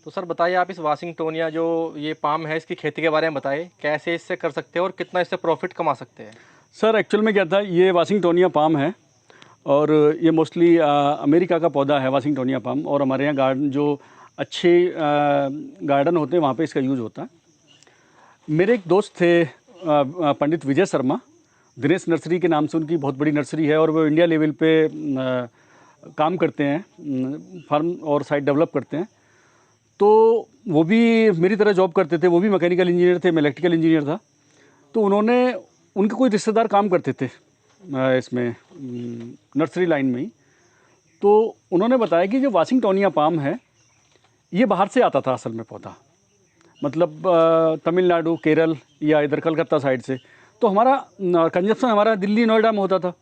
तो सर बताइए, आप इस वाशिंगटोनिया जो ये पाम है, इसकी खेती के बारे में बताइए, कैसे इससे कर सकते हैं और कितना इससे प्रॉफिट कमा सकते हैं। सर एक्चुअल में क्या था, ये वाशिंगटोनिया पाम है और ये मोस्टली अमेरिका का पौधा है वाशिंगटोनिया पाम। और हमारे यहाँ गार्डन जो अच्छे गार्डन होते हैं वहाँ पे इसका यूज़ होता है। मेरे एक दोस्त थे पंडित विजय शर्मा, दिनेश नर्सरी के नाम से उनकी बहुत बड़ी नर्सरी है और वो इंडिया लेवल पे काम करते हैं, फार्म और साइट डेवलप करते हैं। तो वो भी मेरी तरह जॉब करते थे, वो भी मैकेनिकल इंजीनियर थे, मैं इलेक्ट्रिकल इंजीनियर था। तो उनके कोई रिश्तेदार काम करते थे इसमें नर्सरी लाइन में ही। तो उन्होंने बताया कि जो वाशिंगटोनिया पाम है ये बाहर से आता था असल में पौधा, मतलब तमिलनाडु, केरल या इधर कलकत्ता साइड से। तो हमारा कंजप्शन हमारा दिल्ली, नोएडा में होता था।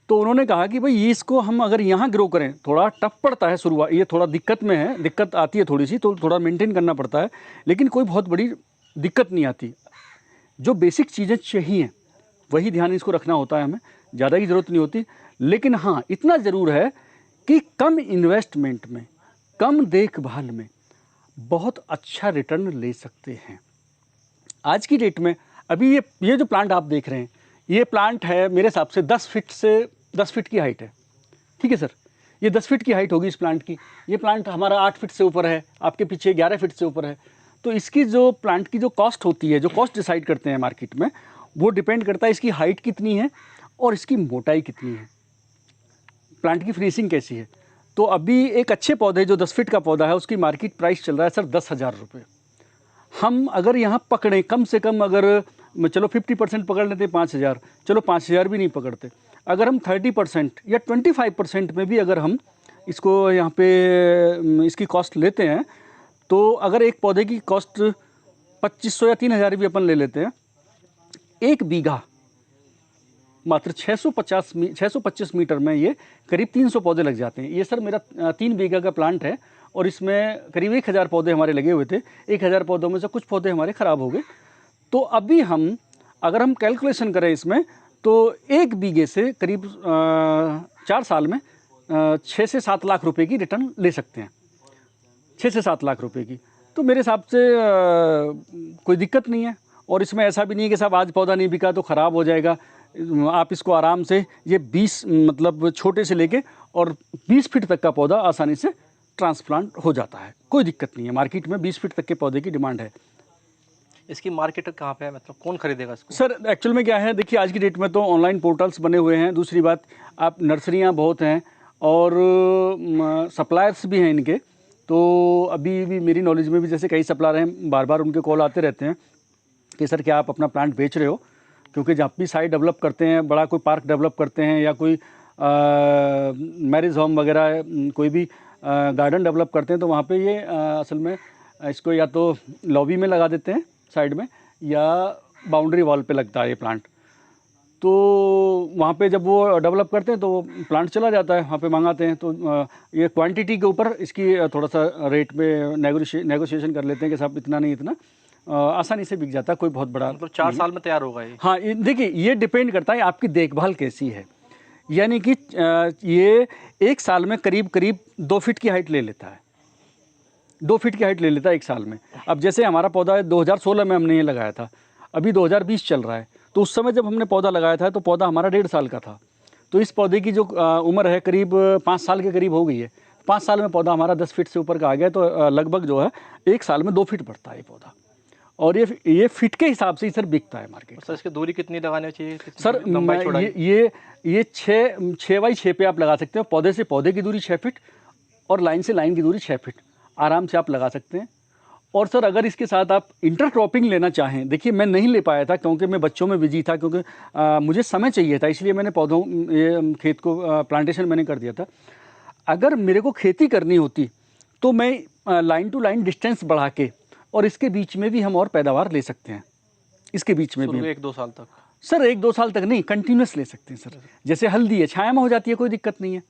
तो उन्होंने कहा कि भाई ये इसको हम अगर यहाँ ग्रो करें, थोड़ा टफ पड़ता है शुरुआत, ये थोड़ा दिक्कत में है, दिक्कत आती है थोड़ी सी, तो थोड़ा मेंटेन करना पड़ता है, लेकिन कोई बहुत बड़ी दिक्कत नहीं आती। जो बेसिक चीज़ें चाहिए वही ध्यान इसको रखना होता है, हमें ज़्यादा की ज़रूरत नहीं होती। लेकिन हाँ, इतना ज़रूर है कि कम इन्वेस्टमेंट में, कम देखभाल में बहुत अच्छा रिटर्न ले सकते हैं। आज की डेट में अभी ये जो प्लांट आप देख रहे हैं, ये प्लांट है मेरे हिसाब से 10 फीट की हाइट है। ठीक है सर, ये 10 फीट की हाइट होगी इस प्लांट की। ये प्लांट हमारा 8 फीट से ऊपर है, आपके पीछे 11 फीट से ऊपर है। तो इसकी जो प्लांट की जो कॉस्ट होती है, जो कॉस्ट डिसाइड करते हैं मार्केट में, वो डिपेंड करता है इसकी हाइट कितनी है और इसकी मोटाई कितनी है, प्लांट की फिनिशिंग कैसी है। तो अभी एक अच्छे पौधे जो 10 फीट का पौधा है उसकी मार्केट प्राइस चल रहा है सर 10,000 रुपये। हम अगर यहाँ पकड़ें कम से कम, अगर चलो 50% पकड़ लेते 5,000, चलो 5,000 भी नहीं पकड़ते, अगर हम 30% या 25% में भी अगर हम इसको यहाँ पे इसकी कॉस्ट लेते हैं, तो अगर एक पौधे की कॉस्ट 2,500 या 3,000 भी अपन ले लेते हैं, एक बीघा मात्र 625 मीटर में ये करीब 300 पौधे लग जाते हैं। ये सर मेरा 3 बीघा का प्लांट है और इसमें करीब 1,000 पौधे हमारे लगे हुए थे। 1,000 पौधों में से कुछ पौधे हमारे ख़राब हो गए। तो अभी अगर हम कैलकुलेशन करें इसमें, तो 1 बीघे से करीब 4 साल में 6 से 7 लाख रुपए की रिटर्न ले सकते हैं। 6 से 7 लाख रुपए की, तो मेरे हिसाब से कोई दिक्कत नहीं है। और इसमें ऐसा भी नहीं है कि साहब आज पौधा नहीं बिका तो ख़राब हो जाएगा। आप इसको आराम से, ये 20 मतलब छोटे से लेके और 20 फीट तक का पौधा आसानी से ट्रांसप्लांट हो जाता है, कोई दिक्कत नहीं है। मार्केट में 20 फीट तक के पौधे की डिमांड है। इसकी मार्केट कहाँ पे है, मतलब कौन खरीदेगा इसको? सर एक्चुअल में क्या है, देखिए आज की डेट में तो ऑनलाइन पोर्टल्स बने हुए हैं। दूसरी बात, आप नर्सरियाँ बहुत हैं और सप्लायर्स भी हैं इनके। तो अभी भी मेरी नॉलेज में भी जैसे कई सप्लायर हैं, बार बार उनके कॉल आते रहते हैं कि सर क्या आप अपना प्लांट बेच रहे हो, क्योंकि जब भी साइट डेवलप करते हैं, बड़ा कोई पार्क डेवलप करते हैं या कोई मैरिज होम वगैरह, कोई भी गार्डन डेवलप करते हैं, तो वहाँ पे ये असल में इसको या तो लॉबी में लगा देते हैं साइड में, या बाउंड्री वॉल पे लगता है ये प्लांट। तो वहाँ पे जब वो डेवलप करते हैं तो प्लांट चला जाता है, वहाँ पे मंगाते हैं। तो ये क्वांटिटी के ऊपर इसकी थोड़ा सा रेट में नेगोशिएशन कर लेते हैं कि साहब इतना नहीं इतना, आसानी से बिक जाता है, कोई बहुत बड़ा मतलब 4 साल में तैयार होगा ये? हाँ, देखिए ये डिपेंड करता है आपकी देखभाल कैसी है। यानी कि ये 1 साल में करीब करीब 2 फीट की हाइट ले लेता है, 2 फीट की हाइट ले लेता है 1 साल में। अब जैसे हमारा पौधा 2016 में हमने ये लगाया था, अभी 2020 चल रहा है, तो उस समय जब हमने पौधा लगाया था तो पौधा हमारा 1.5 साल का था। तो इस पौधे की जो उम्र है करीब 5 साल के करीब हो गई है। 5 साल में पौधा हमारा 10 फीट से ऊपर का आ गया। तो लगभग जो है 1 साल में 2 फीट बढ़ता है ये पौधा, और ये फिट के हिसाब से ही सर बिकता है मार्केट। सर इसकी दूरी कितनी लगानी चाहिए सर? ये 6 बाई 6 पे आप लगा सकते हो। पौधे से पौधे की दूरी 6 फीट और लाइन से लाइन की दूरी 6 फीट आराम से आप लगा सकते हैं। और सर अगर इसके साथ आप इंटरक्रॉपिंग लेना चाहें, देखिए मैं नहीं ले पाया था क्योंकि मैं बच्चों में बिजी था, क्योंकि मुझे समय चाहिए था, इसलिए मैंने पौधों ये खेत को प्लांटेशन मैंने कर दिया था। अगर मेरे को खेती करनी होती तो मैं लाइन टू लाइन डिस्टेंस बढ़ा के, और इसके बीच में भी हम और पैदावार ले सकते हैं। इसके बीच में भी 1-2 साल तक? सर 1-2 साल तक नहीं, कंटिन्यूस ले सकते हैं सर। जैसे हल्दी है, छाया में हो जाती है, कोई दिक्कत नहीं है।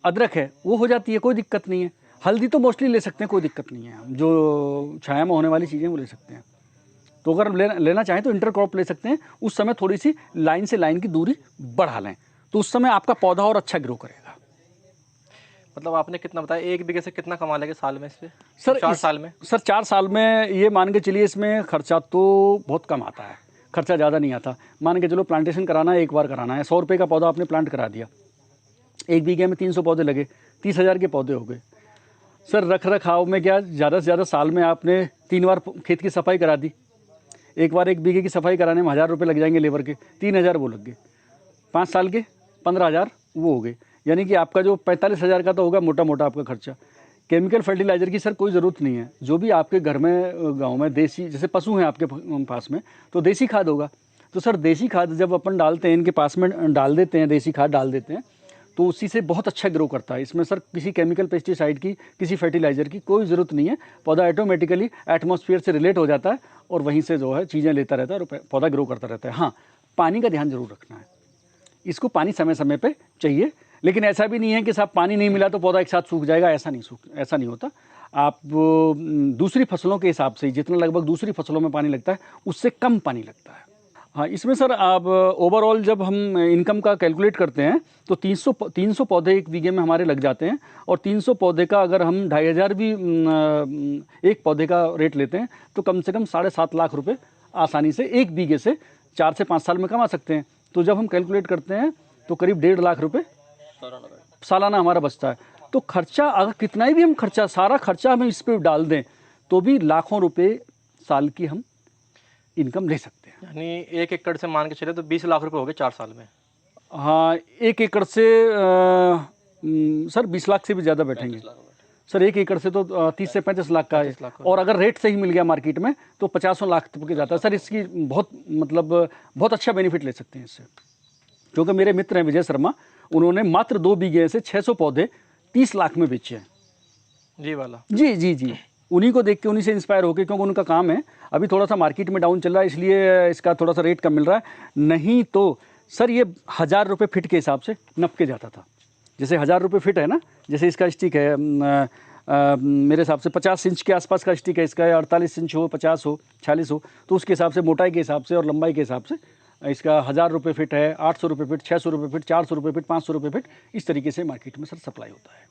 अदरक है, वो हो जाती है, कोई दिक्कत नहीं है। हल्दी तो मोस्टली ले सकते हैं, कोई दिक्कत नहीं है। जो छाया में होने वाली चीज़ें वो ले सकते हैं। तो अगर लेना चाहें तो इंटरक्रॉप ले सकते हैं। उस समय थोड़ी सी लाइन से लाइन की दूरी बढ़ा लें, तो उस समय आपका पौधा और अच्छा ग्रो करेगा। मतलब आपने कितना बताया, 1 बीघे से कितना कमा लेंगे साल में इस पे? सर 4 साल में? सर 4 साल में ये मान के चलिए, इसमें खर्चा तो बहुत कम आता है, खर्चा ज़्यादा नहीं आता। मान के चलो प्लांटेशन कराना है, एक बार कराना है, 100 रुपये का पौधा आपने प्लांट करा दिया, 1 बीघे में 300 पौधे लगे, 30,000 के पौधे हो गए। सर रख रखाव में क्या, ज़्यादा से ज़्यादा साल में आपने 3 बार खेत की सफाई करा दी, एक बार 1 बीघे की सफाई कराने में 1000 रुपये लग जाएंगे लेबर के, 3000 वो लग गए, 5 साल के 15,000 वो हो गए। यानी कि आपका जो 45,000 का तो होगा मोटा मोटा आपका खर्चा। केमिकल फर्टिलाइज़र की सर कोई ज़रूरत नहीं है। जो भी आपके घर में गांव में देसी, जैसे पशु हैं आपके पास में, तो देसी खाद होगा। तो सर देसी खाद जब अपन डालते हैं, इनके पास में डाल देते हैं, देसी खाद डाल देते हैं, तो उसी से बहुत अच्छा ग्रो करता है। इसमें सर किसी केमिकल पेस्टिसाइड की, किसी फर्टिलाइज़र की कोई ज़रूरत नहीं है। पौधा ऑटोमेटिकली एटमॉस्फेयर से रिलेट हो जाता है और वहीं से जो है चीज़ें लेता रहता है और पौधा ग्रो करता रहता है। हाँ, पानी का ध्यान जरूर रखना है, इसको पानी समय समय पे चाहिए। लेकिन ऐसा भी नहीं है कि साहब पानी नहीं मिला तो पौधा एक साथ सूख जाएगा, ऐसा नहीं होता। आप दूसरी फसलों के हिसाब से जितना लगभग दूसरी फसलों में पानी लगता है उससे कम पानी लगता है। हाँ, इसमें सर आप ओवरऑल जब हम इनकम का कैलकुलेट करते हैं तो 300 पौधे 1 बीघे में हमारे लग जाते हैं। और 300 पौधे का अगर हम 2,500 भी एक पौधे का रेट लेते हैं तो कम से कम 7.5 लाख रुपए आसानी से 1 बीघे से 4 से 5 साल में कमा सकते हैं। तो जब हम कैलकुलेट करते हैं तो करीब 1.5 लाख रुपए सालाना हमारा बचता है। तो खर्चा अगर कितना ही भी हम खर्चा, सारा खर्चा हम इस पर डाल दें तो भी लाखों रुपए साल की हम इनकम ले सकते हैं। यानी 1 एकड़ से मान के चले तो 20 लाख रुपए हो गए 4 साल में। हाँ, 1 एकड़ से सर 20 लाख से भी ज़्यादा बैठेंगे सर। 1 एकड़ से तो 30 से 35 लाख का है। और अगर रेट सही मिल गया मार्केट में तो 50 लाख तक के जाता है सर। इसकी बहुत अच्छा बेनिफिट ले सकते हैं इससे। क्योंकि मेरे मित्र हैं विजय शर्मा, उन्होंने मात्र 2 बीघे से 600 पौधे 30 लाख में बेचे हैं। जी वाला? जी। उन्हीं को देख के, उन्हीं से इंस्पायर होकर, क्योंकि उनका काम है। अभी थोड़ा सा मार्केट में डाउन चल रहा है इसलिए इसका थोड़ा सा रेट कम मिल रहा है, नहीं तो सर ये 1000 रुपये फिट के हिसाब से नप के जाता था। जैसे 1000 रुपये फिट है ना, जैसे इसका स्टिक है मेरे हिसाब से 50 इंच के आसपास का स्टिक है इसका, 48 इंच हो, 50 हो, 46 हो, तो उसके हिसाब से मोटाई के हिसाब से और लंबाई के हिसाब से इसका 1000 रुपये फिट है, 800 रुपये फिट, 600 रुपये फिट, 400 रुपये फिट, 500 रुपये फिट, इस तरीके से मार्केट में सर सप्लाई होता है।